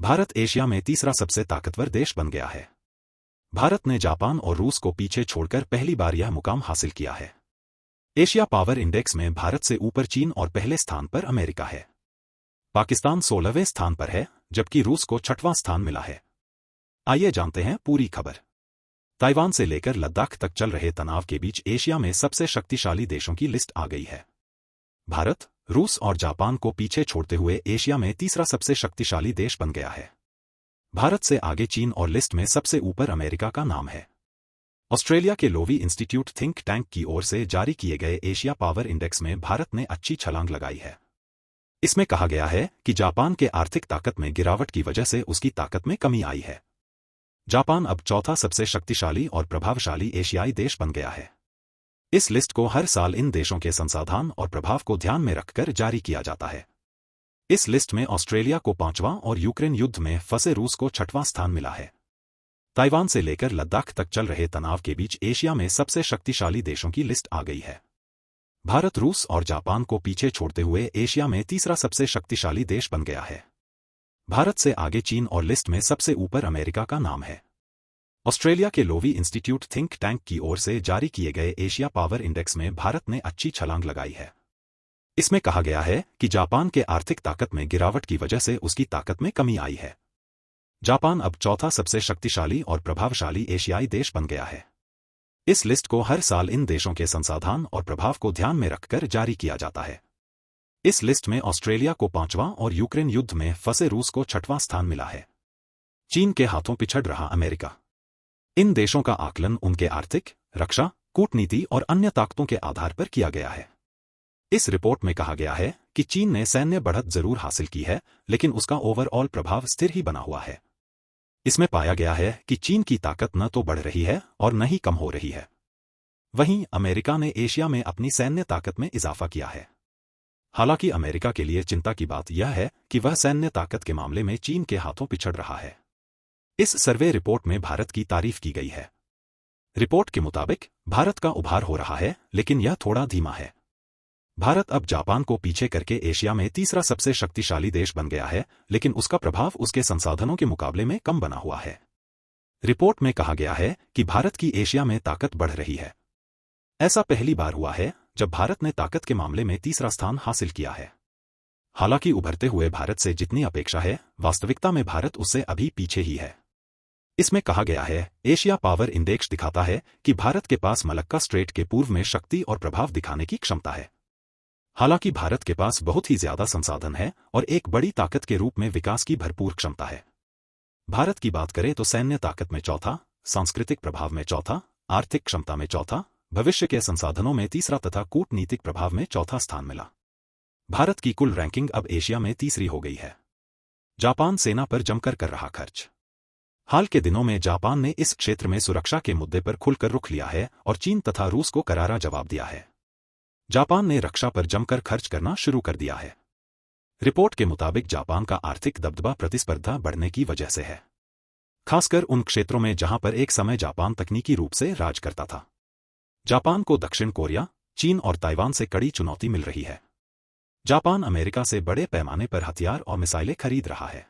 Bharat Asia में तीसरा सबसे ताकतवर देश बन गया है। भारत ने जापान और रूस को पीछे छोड़कर पहली बार यह मुकाम हासिल किया है। एशिया पावर इंडेक्स में भारत से ऊपर चीन और पहले स्थान पर अमेरिका है। पाकिस्तान 16वें स्थान पर है, जबकि रूस को 6वां स्थान मिला है। आइए जानते हैं पूरी खबर। ताइवान से लेकर लद्दाख तक चल रहे तनाव के बीच एशिया में सबसे शक्तिशाली देशों की लिस्ट आ गई है। भारत, रूस और जापान को पीछे छोड़ते हुए एशिया में तीसरा सबसे शक्तिशाली देश बन गया है। भारत से आगे चीन और लिस्ट में सबसे ऊपर अमेरिका का नाम है। ऑस्ट्रेलिया के लोवी इंस्टीट्यूट थिंक टैंक की ओर से जारी किए गए एशिया पावर इंडेक्स में भारत ने अच्छी छलांग लगाई है। इसमें कहा गया है कि जापान के आर्थिक ताकत में गिरावट की वजह से उसकी ताकत में कमी आई है। जापान अब चौथा सबसे शक्तिशाली और प्रभावशाली एशियाई देश बन गया है। इस लिस्ट को हर साल इन देशों के संसाधन और प्रभाव को ध्यान में रखकर जारी किया जाता है। इस लिस्ट में ऑस्ट्रेलिया को 5वां और यूक्रेन युद्ध में फंसे रूस को 6वां स्थान मिला है। ताइवान से लेकर लद्दाख तक चल रहे तनाव के बीच एशिया में सबसे शक्तिशाली देशों की लिस्ट आ गई है। भारत, रूस और जापान को पीछे छोड़ते हुए एशिया में तीसरा सबसे शक्तिशाली देश बन गया है। भारत से आगे चीन और लिस्ट में सबसे ऊपर अमेरिका का नाम है। ऑस्ट्रेलिया के लोवी इंस्टीट्यूट थिंक टैंक की ओर से जारी किए गए एशिया पावर इंडेक्स में भारत ने अच्छी छलांग लगाई है। इसमें कहा गया है कि जापान के आर्थिक ताकत में गिरावट की वजह से उसकी ताकत में कमी आई है। जापान अब चौथा सबसे शक्तिशाली और प्रभावशाली एशियाई देश बन गया है। इस लिस्ट को हर साल इन देशों के संसाधन और प्रभाव को ध्यान में रखकर जारी किया जाता है। इस लिस्ट में ऑस्ट्रेलिया को 5वां और यूक्रेन युद्ध में फंसे रूस को 6वां स्थान मिला है। चीन के हाथों पिछड़ रहा अमेरिका। इन देशों का आकलन उनके आर्थिक, रक्षा, कूटनीति और अन्य ताकतों के आधार पर किया गया है। इस रिपोर्ट में कहा गया है कि चीन ने सैन्य बढ़त जरूर हासिल की है, लेकिन उसका ओवरऑल प्रभाव स्थिर ही बना हुआ है। इसमें पाया गया है कि चीन की ताकत न तो बढ़ रही है और न ही कम हो रही है। वहीं अमेरिका ने एशिया में अपनी सैन्य ताकत में इजाफा किया है। हालांकि अमेरिका के लिए चिंता की बात यह है कि वह सैन्य ताकत के मामले में चीन के हाथों पिछड़ रहा है। इस सर्वे रिपोर्ट में भारत की तारीफ की गई है। रिपोर्ट के मुताबिक भारत का उभार हो रहा है, लेकिन यह थोड़ा धीमा है। भारत अब जापान को पीछे करके एशिया में तीसरा सबसे शक्तिशाली देश बन गया है, लेकिन उसका प्रभाव उसके संसाधनों के मुकाबले में कम बना हुआ है। रिपोर्ट में कहा गया है कि भारत की एशिया में ताकत बढ़ रही है। ऐसा पहली बार हुआ है जब भारत ने ताकत के मामले में तीसरा स्थान हासिल किया है। हालांकि उभरते हुए भारत से जितनी अपेक्षा है, वास्तविकता में भारत उससे अभी पीछे ही है। इसमें कहा गया है, एशिया पावर इंडेक्स दिखाता है कि भारत के पास मलक्का स्ट्रेट के पूर्व में शक्ति और प्रभाव दिखाने की क्षमता है। हालांकि भारत के पास बहुत ही ज्यादा संसाधन है और एक बड़ी ताकत के रूप में विकास की भरपूर क्षमता है। भारत की बात करें तो सैन्य ताकत में चौथा, सांस्कृतिक प्रभाव में चौथा, आर्थिक क्षमता में चौथा, भविष्य के संसाधनों में तीसरा तथा कूटनीतिक प्रभाव में चौथा स्थान मिला। भारत की कुल रैंकिंग अब एशिया में तीसरी हो गई है। जापान सेना पर जमकर कर रहा खर्च। हाल के दिनों में जापान ने इस क्षेत्र में सुरक्षा के मुद्दे पर खुलकर रुख लिया है और चीन तथा रूस को करारा जवाब दिया है। जापान ने रक्षा पर जमकर खर्च करना शुरू कर दिया है। रिपोर्ट के मुताबिक जापान का आर्थिक दबदबा प्रतिस्पर्धा बढ़ने की वजह से है, खासकर उन क्षेत्रों में जहां पर एक समय जापान तकनीकी रूप से राज करता था। जापान को दक्षिण कोरिया, चीन और ताइवान से कड़ी चुनौती मिल रही है। जापान अमेरिका से बड़े पैमाने पर हथियार और मिसाइलें खरीद रहा है।